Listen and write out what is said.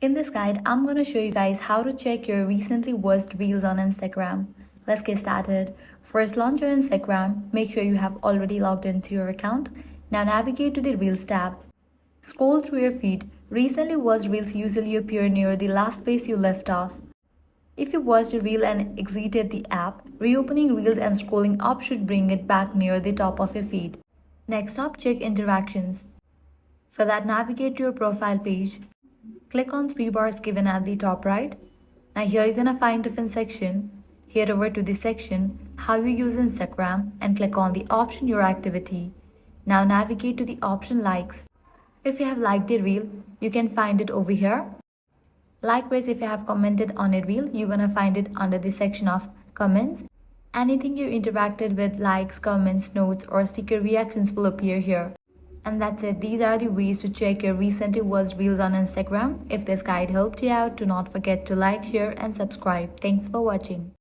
In this guide, I'm going to show you guys how to check your recently watched reels on Instagram. Let's get started. First, launch your Instagram. Make sure you have already logged into your account. Now navigate to the Reels tab. Scroll through your feed. Recently watched reels usually appear near the last place you left off. If you watched a reel and exited the app, reopening Reels and scrolling up should bring it back near the top of your feed. Next up, check interactions. For that, navigate to your profile page. Click on three bars given at the top right. Now here you're gonna find different section. Head over to the section How you use Instagram and click on the option Your activity. Now navigate to the option Likes. If you have liked a reel, you can find it over here. Likewise, if you have commented on a reel, you're gonna find it under the section of Comments. Anything you interacted with, likes, comments, notes, or sticker reactions will appear here. And that's it. These are the ways to check your recently watched reels on Instagram. If this guide helped you out, do not forget to like, share, and subscribe. Thanks for watching.